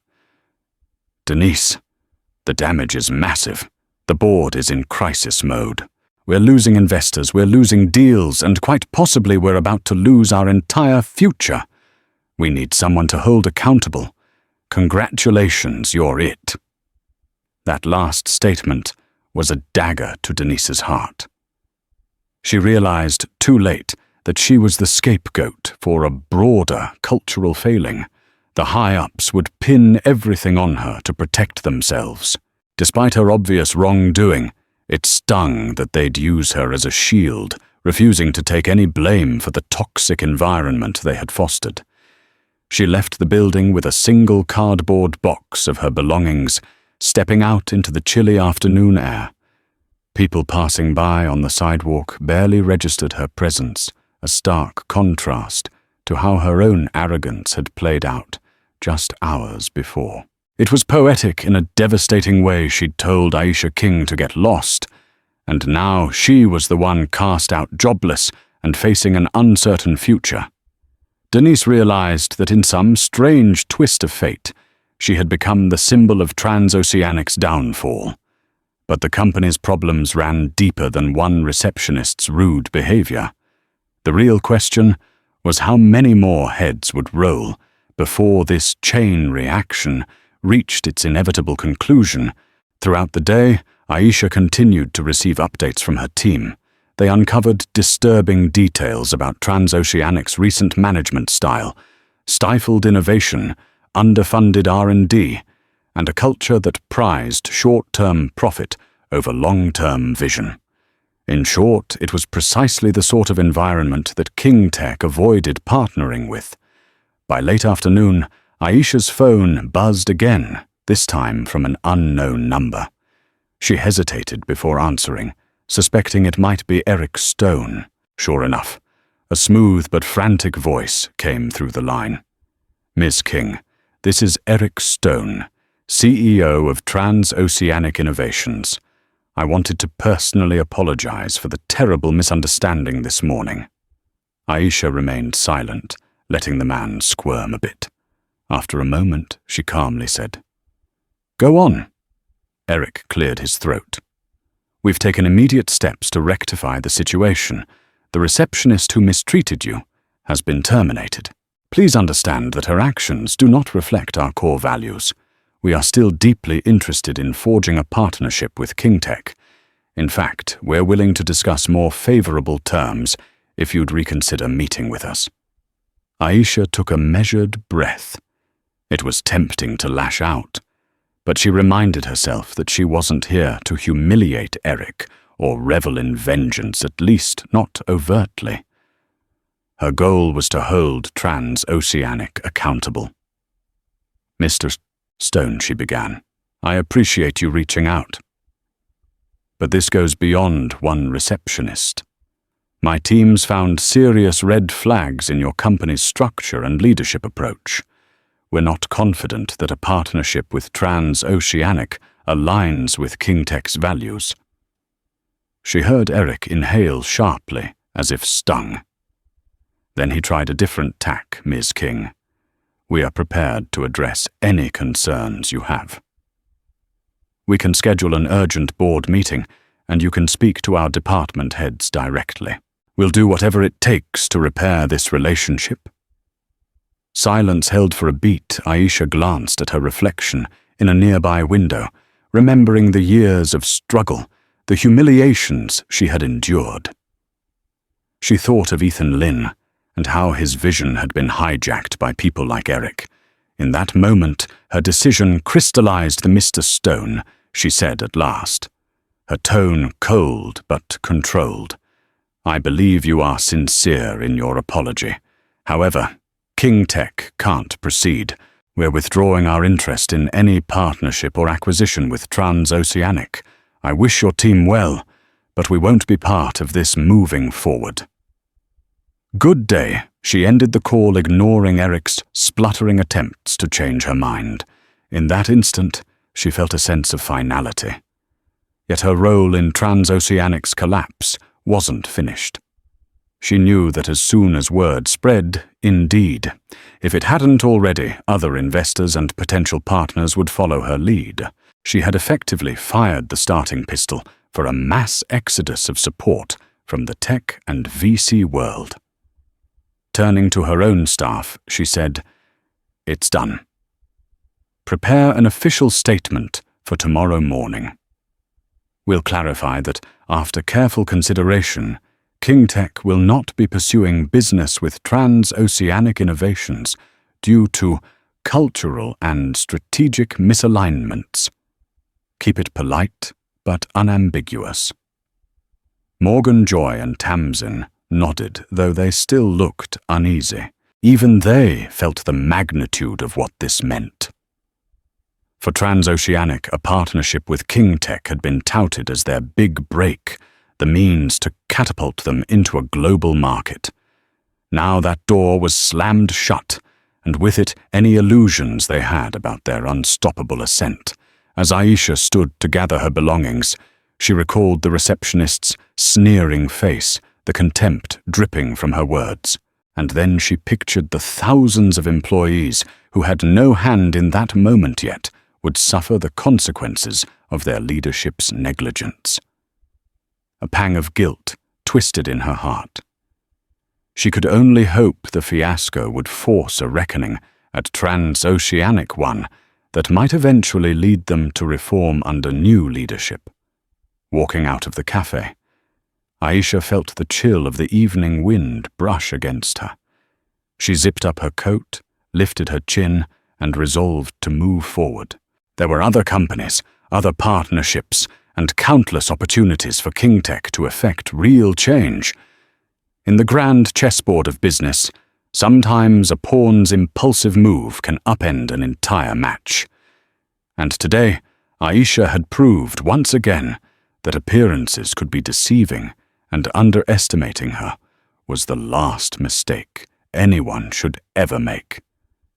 "Denise, the damage is massive. The board is in crisis mode. We're losing investors, we're losing deals, and quite possibly we're about to lose our entire future. We need someone to hold accountable. Congratulations, you're it." That last statement was a dagger to Denise's heart. She realized too late that she was the scapegoat for a broader cultural failing. The high-ups would pin everything on her to protect themselves. Despite her obvious wrongdoing, it stung that they'd use her as a shield, refusing to take any blame for the toxic environment they had fostered. She left the building with a single cardboard box of her belongings, stepping out into the chilly afternoon air. People passing by on the sidewalk barely registered her presence, a stark contrast to how her own arrogance had played out just hours before. It was poetic in a devastating way she'd told Aisha King to get lost, and now she was the one cast out jobless and facing an uncertain future. Denise realized that in some strange twist of fate, she had become the symbol of Transoceanic's downfall. But the company's problems ran deeper than one receptionist's rude behavior. The real question was how many more heads would roll before this chain reaction reached its inevitable conclusion. Throughout the day, Aisha continued to receive updates from her team. They uncovered disturbing details about Transoceanic's recent management style, stifled innovation, underfunded R&D, and a culture that prized short-term profit over long-term vision. In short, it was precisely the sort of environment that King Tech avoided partnering with. By late afternoon, Aisha's phone buzzed again, this time from an unknown number. She hesitated before answering, suspecting it might be Eric Stone. Sure enough, a smooth but frantic voice came through the line. "Miss King, this is Eric Stone, CEO of Transoceanic Innovations. I wanted to personally apologize for the terrible misunderstanding this morning." Aisha remained silent, letting the man squirm a bit. After a moment, she calmly said, "Go on." Eric cleared his throat. "We've taken immediate steps to rectify the situation. The receptionist who mistreated you has been terminated. Please understand that her actions do not reflect our core values. We are still deeply interested in forging a partnership with King Tech. In fact, we're willing to discuss more favorable terms if you'd reconsider meeting with us." Aisha took a measured breath. It was tempting to lash out, but she reminded herself that she wasn't here to humiliate Eric or revel in vengeance, at least not overtly. Her goal was to hold Transoceanic accountable. "Mr. Stone," she began, "I appreciate you reaching out. But this goes beyond one receptionist. My teams found serious red flags in your company's structure and leadership approach. We're not confident that a partnership with Transoceanic aligns with King Tech's values." She heard Eric inhale sharply, as if stung. Then he tried a different tack, "Ms. King. We are prepared to address any concerns you have. We can schedule an urgent board meeting, and you can speak to our department heads directly. We'll do whatever it takes to repair this relationship." Silence held for a beat. Aisha glanced at her reflection in a nearby window, remembering the years of struggle, the humiliations she had endured. She thought of Ethan Lin and how his vision had been hijacked by people like Eric. In that moment, her decision crystallized. "The Mr. Stone," she said at last, her tone cold but controlled. "I believe you are sincere in your apology. However, King Tech can't proceed. We're withdrawing our interest in any partnership or acquisition with Transoceanic. I wish your team well, but we won't be part of this moving forward." "Good day," she ended the call, ignoring Eric's spluttering attempts to change her mind. In that instant, she felt a sense of finality. Yet her role in Transoceanic's collapse wasn't finished. She knew that as soon as word spread, indeed, if it hadn't already, other investors and potential partners would follow her lead. She had effectively fired the starting pistol for a mass exodus of support from the tech and VC world. Turning to her own staff, she said, "It's done. Prepare an official statement for tomorrow morning. We'll clarify that, after careful consideration, King Tech will not be pursuing business with Transoceanic Innovations due to cultural and strategic misalignments. Keep it polite but unambiguous." Morgan Joy and Tamsin nodded, though they still looked uneasy. Even they felt the magnitude of what this meant. For Transoceanic, a partnership with King Tech had been touted as their big break, the means to catapult them into a global market. Now that door was slammed shut, and with it any illusions they had about their unstoppable ascent. As Aisha stood to gather her belongings, she recalled the receptionist's sneering face, the contempt dripping from her words. And then she pictured the thousands of employees who had no hand in that moment yet, would suffer the consequences of their leadership's negligence. A pang of guilt twisted in her heart. She could only hope the fiasco would force a reckoning at transoceanic one that might eventually lead them to reform under new leadership. Walking out of the cafe, Aisha felt the chill of the evening wind brush against her. She zipped up her coat, lifted her chin, and resolved to move forward. There were other companies, other partnerships, and countless opportunities for KingTech to effect real change. In the grand chessboard of business, sometimes a pawn's impulsive move can upend an entire match. And today, Aisha had proved once again that appearances could be deceiving, and underestimating her was the last mistake anyone should ever make.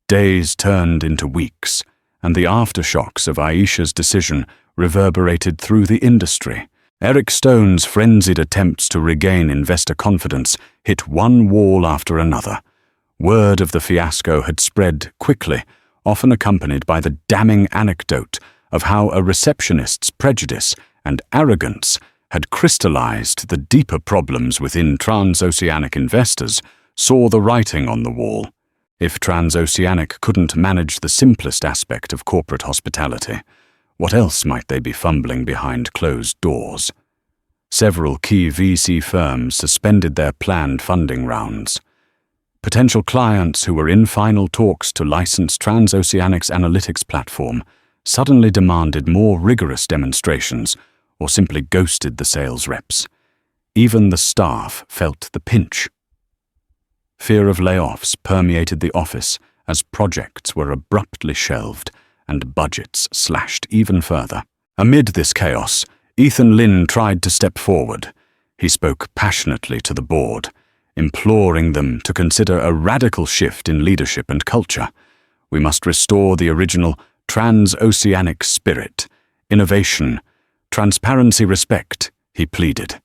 Days turned into weeks, and the aftershocks of Aisha's decision reverberated through the industry. Eric Stone's frenzied attempts to regain investor confidence hit one wall after another. Word of the fiasco had spread quickly, often accompanied by the damning anecdote of how a receptionist's prejudice and arrogance had crystallized the deeper problems within transoceanic investors, saw the writing on the wall. If Transoceanic couldn't manage the simplest aspect of corporate hospitality, what else might they be fumbling behind closed doors? Several key VC firms suspended their planned funding rounds. Potential clients who were in final talks to license Transoceanic's analytics platform suddenly demanded more rigorous demonstrations or simply ghosted the sales reps. Even the staff felt the pinch. Fear of layoffs permeated the office as projects were abruptly shelved and budgets slashed even further. Amid this chaos, Ethan Lin tried to step forward. He spoke passionately to the board, imploring them to consider a radical shift in leadership and culture. We must restore the original transoceanic spirit, innovation, transparency, respect, he pleaded.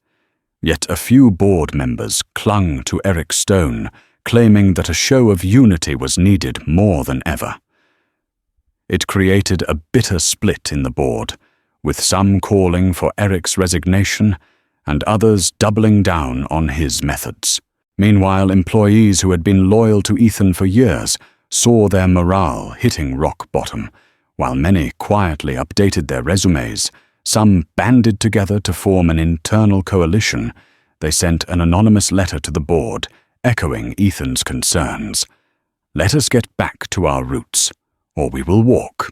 Yet a few board members clung to Eric Stone, claiming that a show of unity was needed more than ever. It created a bitter split in the board, with some calling for Eric's resignation and others doubling down on his methods. Meanwhile, employees who had been loyal to Ethan for years saw their morale hitting rock bottom, while many quietly updated their resumes. Some banded together to form an internal coalition. They sent an anonymous letter to the board, echoing Ethan's concerns. "Let us get back to our roots, or we will walk."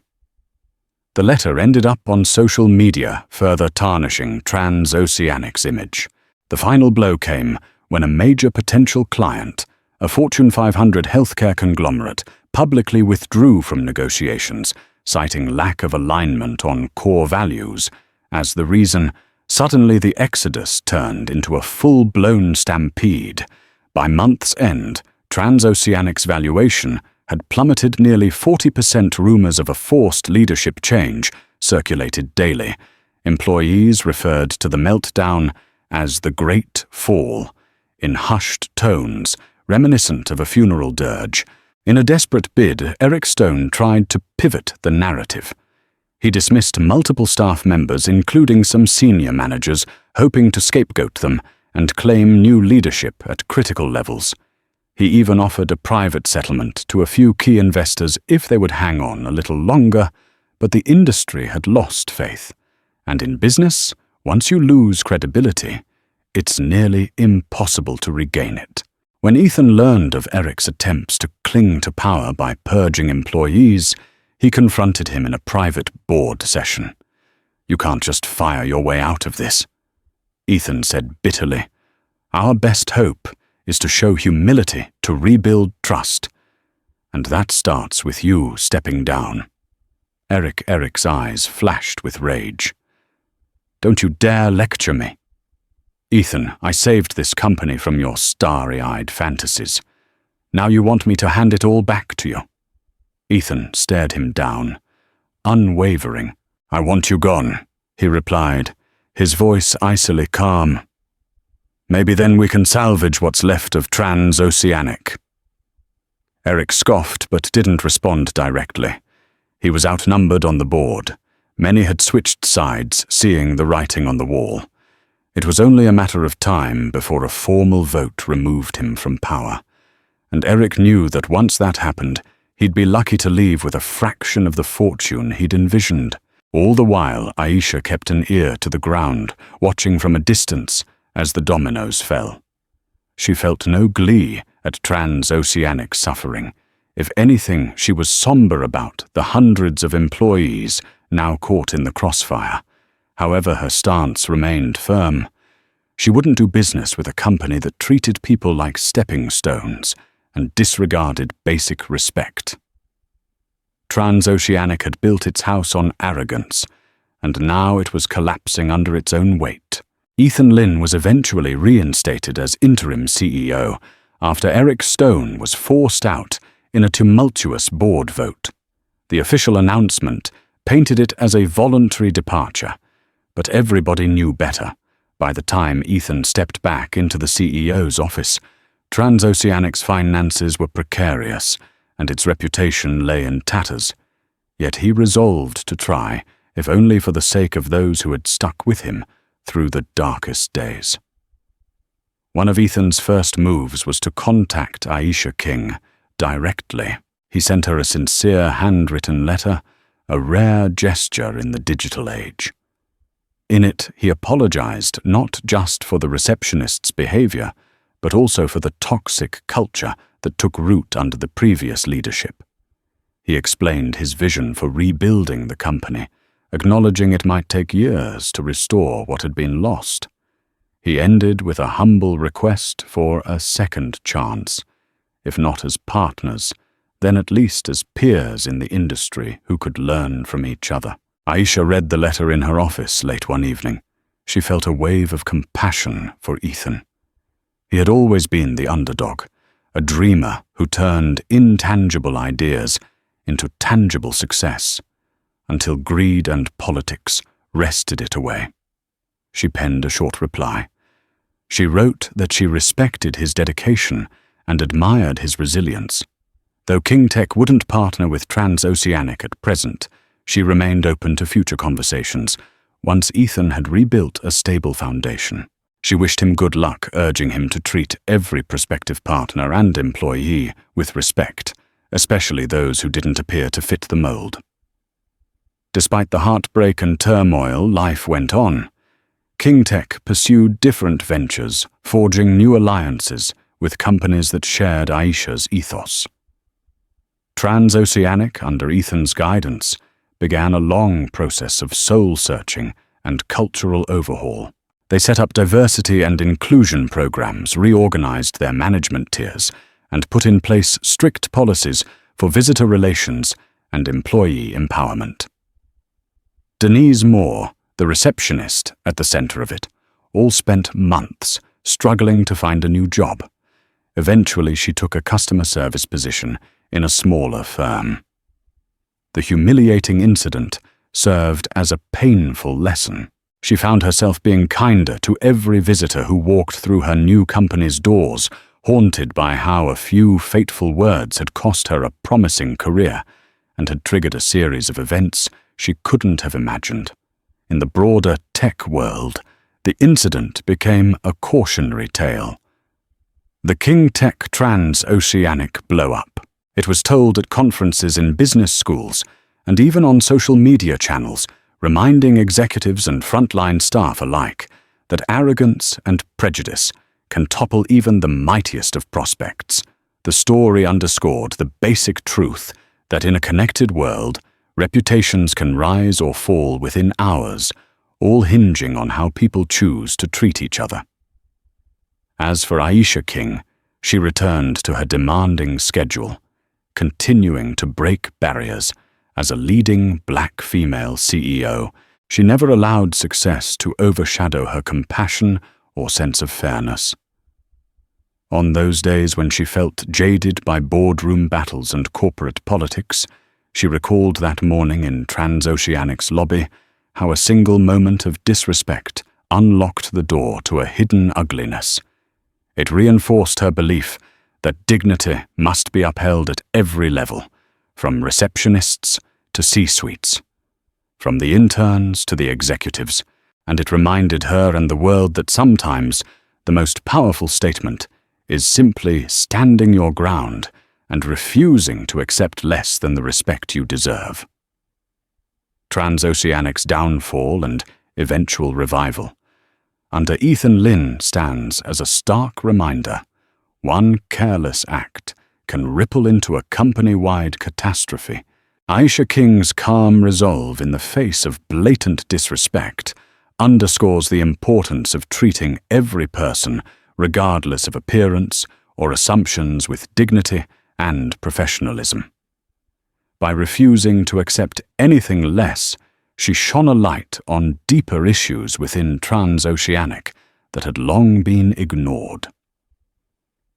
The letter ended up on social media, further tarnishing Transoceanic's image. The final blow came when a major potential client, a Fortune 500 healthcare conglomerate, publicly withdrew from negotiations, citing lack of alignment on core values. As the reason, suddenly the exodus turned into a full-blown stampede. By month's end, Transoceanic's valuation had plummeted nearly 40%. Rumors of a forced leadership change circulated daily. Employees referred to the meltdown as the Great Fall, in hushed tones reminiscent of a funeral dirge. In a desperate bid, Eric Stone tried to pivot the narrative. He dismissed multiple staff members, including some senior managers, hoping to scapegoat them and claim new leadership at critical levels. He even offered a private settlement to a few key investors if they would hang on a little longer, but the industry had lost faith. And in business, once you lose credibility, it's nearly impossible to regain it. When Ethan learned of Eric's attempts to cling to power by purging employees, he confronted him in a private board session. "You can't just fire your way out of this," Ethan said bitterly. "Our best hope is to show humility to rebuild trust, and that starts with you stepping down." Eric's eyes flashed with rage. "Don't you dare lecture me." "Ethan, I saved this company from your starry-eyed fantasies. Now you want me to hand it all back to you?" Ethan stared him down, unwavering. "I want you gone," he replied, his voice icily calm. "Maybe then we can salvage what's left of Transoceanic." Eric scoffed but didn't respond directly. He was outnumbered on the board. Many had switched sides, seeing the writing on the wall. It was only a matter of time before a formal vote removed him from power. And Eric knew that once that happened, he'd be lucky to leave with a fraction of the fortune he'd envisioned. All the while, Aisha kept an ear to the ground, watching from a distance as the dominoes fell. She felt no glee at transoceanic suffering. If anything, she was somber about the hundreds of employees now caught in the crossfire. However, her stance remained firm. She wouldn't do business with a company that treated people like stepping stones and disregarded basic respect. Transoceanic had built its house on arrogance, and now it was collapsing under its own weight. Ethan Lynn was eventually reinstated as interim CEO after Eric Stone was forced out in a tumultuous board vote. The official announcement painted it as a voluntary departure, but everybody knew better. By the time Ethan stepped back into the CEO's office, Transoceanic's finances were precarious, and its reputation lay in tatters. Yet he resolved to try, if only for the sake of those who had stuck with him through the darkest days. One of Ethan's first moves was to contact Aisha King directly. He sent her a sincere handwritten letter, a rare gesture in the digital age. In it, he apologized not just for the receptionist's behavior, but also for the toxic culture that took root under the previous leadership. He explained his vision for rebuilding the company, acknowledging it might take years to restore what had been lost. He ended with a humble request for a second chance, if not as partners, then at least as peers in the industry who could learn from each other. Aisha read the letter in her office late one evening. She felt a wave of compassion for Ethan. He had always been the underdog, a dreamer who turned intangible ideas into tangible success, until greed and politics wrested it away. She penned a short reply. She wrote that she respected his dedication and admired his resilience. Though King Tech wouldn't partner with Transoceanic at present, she remained open to future conversations once Ethan had rebuilt a stable foundation. She wished him good luck, urging him to treat every prospective partner and employee with respect, especially those who didn't appear to fit the mold. Despite the heartbreak and turmoil, life went on. King Tech pursued different ventures, forging new alliances with companies that shared Aisha's ethos. Transoceanic, under Ethan's guidance, began a long process of soul-searching and cultural overhaul. They set up diversity and inclusion programs, reorganized their management tiers, and put in place strict policies for visitor relations and employee empowerment. Denise Moore, the receptionist at the center of it, all spent months struggling to find a new job. Eventually, she took a customer service position in a smaller firm. The humiliating incident served as a painful lesson. She found herself being kinder to every visitor who walked through her new company's doors, haunted by how a few fateful words had cost her a promising career and had triggered a series of events she couldn't have imagined. In the broader tech world, the incident became a cautionary tale. The King Tech Transoceanic blow-up. It was told at conferences in business schools and even on social media channels, reminding executives and frontline staff alike that arrogance and prejudice can topple even the mightiest of prospects. The story underscored the basic truth that in a connected world, reputations can rise or fall within hours, all hinging on how people choose to treat each other. As for Aisha King, she returned to her demanding schedule, continuing to break barriers. As a leading black female CEO, she never allowed success to overshadow her compassion or sense of fairness. On those days when she felt jaded by boardroom battles and corporate politics, she recalled that morning in Transoceanic's lobby, how a single moment of disrespect unlocked the door to a hidden ugliness. It reinforced her belief that dignity must be upheld at every level, from receptionists to to C-suites, from the interns to the executives, and it reminded her and the world that sometimes the most powerful statement is simply standing your ground and refusing to accept less than the respect you deserve. Transoceanic's downfall and eventual revival under Ethan Lynn stands as a stark reminder. One careless act can ripple into a company-wide catastrophe. Aisha King's calm resolve in the face of blatant disrespect underscores the importance of treating every person, regardless of appearance or assumptions, with dignity and professionalism. By refusing to accept anything less, she shone a light on deeper issues within Transoceanic that had long been ignored.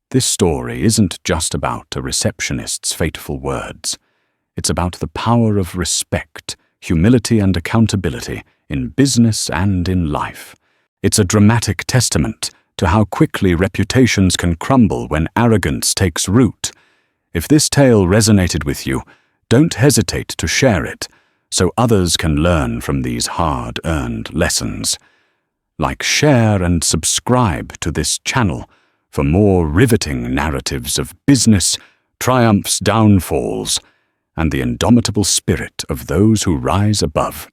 This story isn't just about a receptionist's fateful words. It's about the power of respect, humility, and accountability in business and in life. It's a dramatic testament to how quickly reputations can crumble when arrogance takes root. If this tale resonated with you, don't hesitate to share it so others can learn from these hard-earned lessons. Like, share, and subscribe to this channel for more riveting narratives of business, triumphs, downfalls, and the indomitable spirit of those who rise above.